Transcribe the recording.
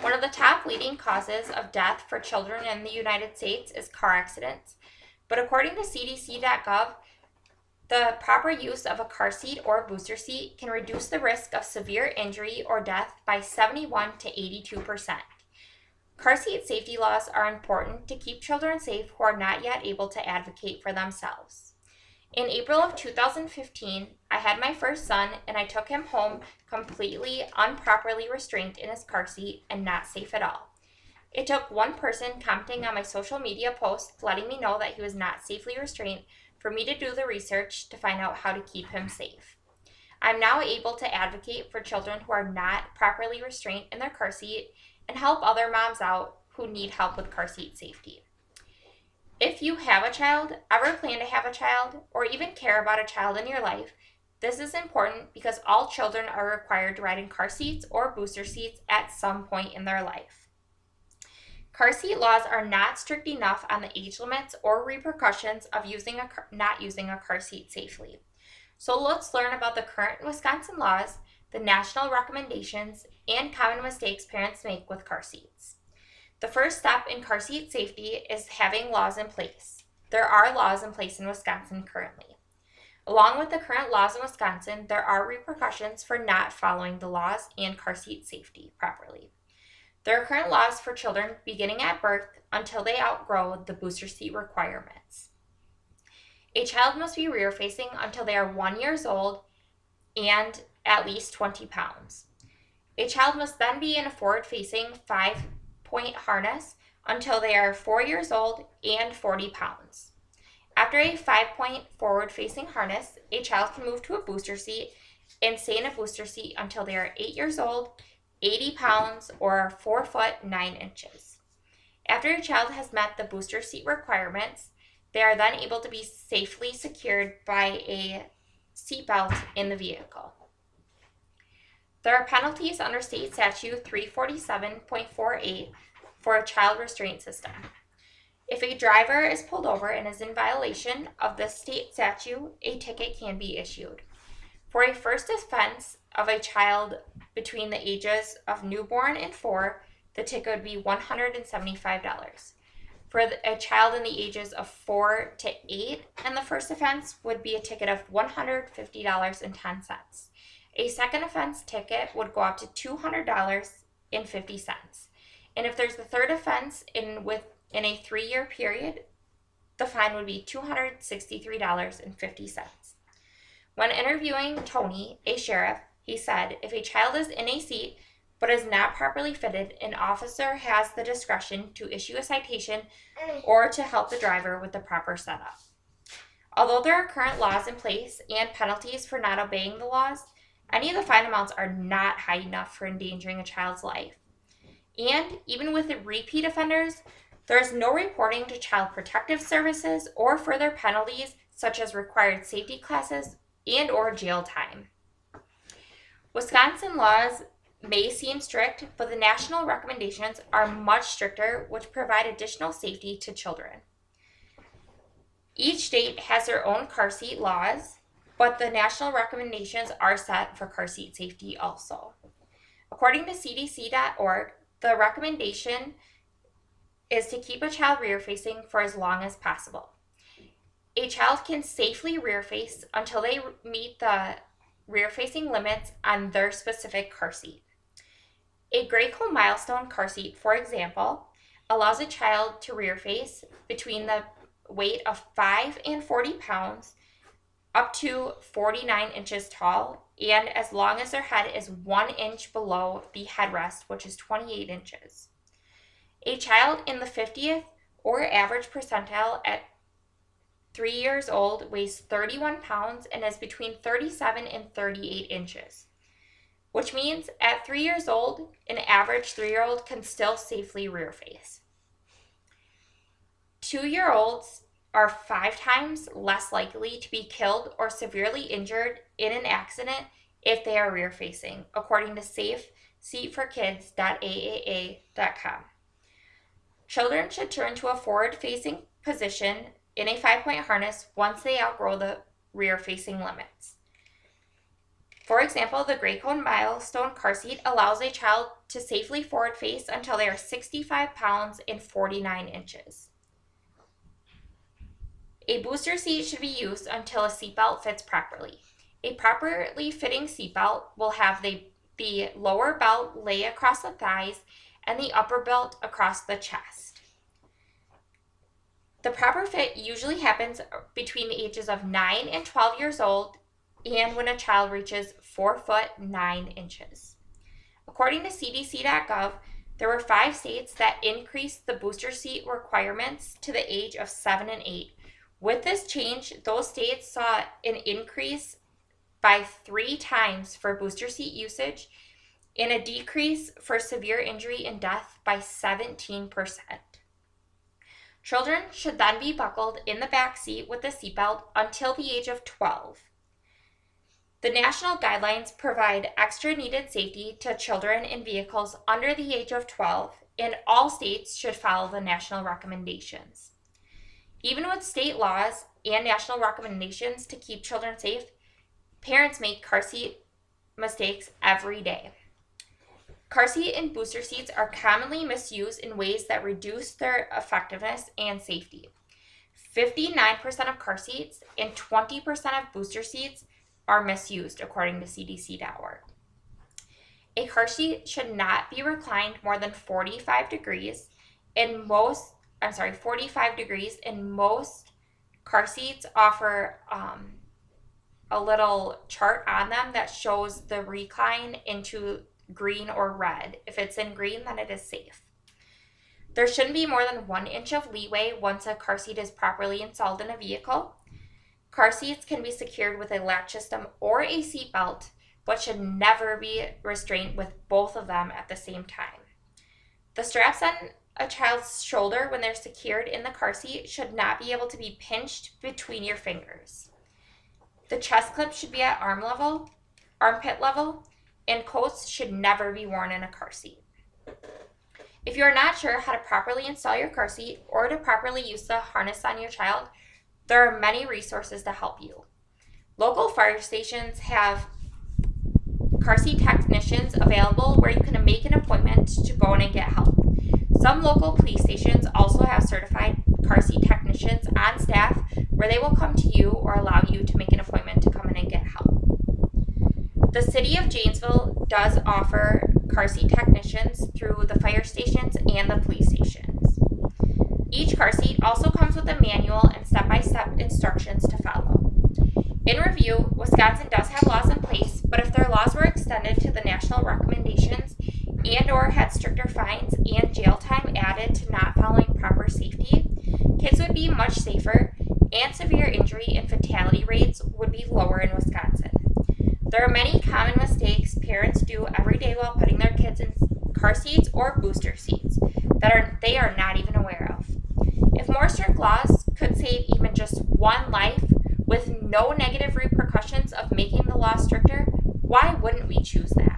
One of the top leading causes of death for children in the United States is car accidents. But according to CDC.gov, the proper use of a car seat or booster seat can reduce the risk of severe injury or death by 71 to 82%. Car seat safety laws are important to keep children safe who are not yet able to advocate for themselves. In April of 2015, I had my first son and I took him home completely improperly restrained in his car seat and not safe at all. It took one person commenting on my social media post letting me know that he was not safely restrained for me to do the research to find out how to keep him safe. I'm now able to advocate for children who are not properly restrained in their car seat and help other moms out who need help with car seat safety. If you have a child, ever plan to have a child, or even care about a child in your life, this is important because all children are required to ride in car seats or booster seats at some point in their life. Car seat laws are not strict enough on the age limits or repercussions of not using a car seat safely. So let's learn about the current Wisconsin laws, the national recommendations, and common mistakes parents make with car seats. The first step in car seat safety is having laws in place. There are laws in place in Wisconsin currently. Along with the current laws in Wisconsin, there are repercussions for not following the laws and car seat safety properly. There are current laws for children beginning at birth until they outgrow the booster seat requirements. A child must be rear facing until they are 1 year old and at least 20 pounds. A child must then be in a forward facing 5-point harness until they are 4 years old and 40 pounds. After a 5-point forward facing harness, a child can move to a booster seat and stay in a booster seat until they are 8 years old, 80 pounds, or 4 foot 9 inches. After a child has met the booster seat requirements, they are then able to be safely secured by a seatbelt in the vehicle. There are penalties under State Statute 347.48 for a child restraint system. If a driver is pulled over and is in violation of this state statute, a ticket can be issued. For a first offense of a child between the ages of newborn and 4, the ticket would be $175. For a child in the ages of 4 to 8, and the first offense would be a ticket of $150.10. A second offense ticket would go up to $200.50. And if there's the third offense in a 3-year period, the fine would be $263.50. When interviewing Tony, a sheriff, he said, if a child is in a seat but is not properly fitted, an officer has the discretion to issue a citation or to help the driver with the proper setup. Although there are current laws in place and penalties for not obeying the laws, any of the fine amounts are not high enough for endangering a child's life. And even with the repeat offenders, there is no reporting to Child Protective Services or further penalties such as required safety classes and or jail time. Wisconsin laws may seem strict, but the national recommendations are much stricter, which provide additional safety to children. Each state has their own car seat laws, but the national recommendations are set for car seat safety also. According to CDC.org, the recommendation is to keep a child rear facing for as long as possible. A child can safely rear face until they meet the rear facing limits on their specific car seat. A Graco milestone car seat, for example, allows a child to rear face between the weight of 5 and 40 pounds up to 49 inches tall, and as long as their head is 1 inch below the headrest, which is 28 inches. A child in the 50th or average percentile at 3 years old weighs 31 pounds and is between 37 and 38 inches, which means at 3 years old, an average 3-year-old can still safely rear face. 2-year-olds are 5 times less likely to be killed or severely injured in an accident if they are rear facing, according to safeseatforkids.aaa.com. Children should turn to a forward facing position in a 5-point harness once they outgrow the rear facing limits. For example, the Gray Cone Milestone car seat allows a child to safely forward face until they are 65 pounds and 49 inches. A booster seat should be used until a seatbelt fits properly. A properly fitting seatbelt will have the lower belt lay across the thighs and the upper belt across the chest. The proper fit usually happens between the ages of 9 and 12 years old and when a child reaches 4 foot 9 inches. According to CDC.gov, there were 5 states that increased the booster seat requirements to the age of 7 and 8. With this change, those states saw an increase by 3 times for booster seat usage and a decrease for severe injury and death by 17%. Children should then be buckled in the back seat with the seatbelt until the age of 12. The national guidelines provide extra needed safety to children in vehicles under the age of 12, and all states should follow the national recommendations. Even with state laws and national recommendations to keep children safe, parents make car seat mistakes every day. Car seat and booster seats are commonly misused in ways that reduce their effectiveness and safety. 59% of car seats and 20% of booster seats are misused, according to CDC.org. A car seat should not be reclined more than 45 degrees, and most car seats offer a little chart on them that shows the recline into green or red. If it's in green, then it is safe. There shouldn't be more than 1 inch of leeway once a car seat is properly installed in a vehicle. Car seats can be secured with a latch system or a seat belt, but should never be restrained with both of them at the same time. The straps on a child's shoulder when they're secured in the car seat should not be able to be pinched between your fingers. The chest clip should be at armpit level, and coats should never be worn in a car seat. If you are not sure how to properly install your car seat or to properly use the harness on your child, there are many resources to help you. Local fire stations have car seat technicians available where you can make an appointment to go in and get help. Some local police stations also have certified car seat technicians on staff where they will come to you or allow you to make an appointment to come in and get help. The city of Janesville does offer car seat technicians through the fire stations and the police stations. Each car seat also comes with a manual and step-by-step instructions to follow. In review, Wisconsin does have laws in place, but if their laws were extended to the national recommendations and or had stricter fines and jail time added to not following proper safety, kids would be much safer and severe injury and fatality rates would be lower in Wisconsin. There are many common mistakes parents do every day while putting their kids in car seats or booster seats that they are not even aware of. If more strict laws could save even just one life with no negative repercussions of making the law stricter, why wouldn't we choose that?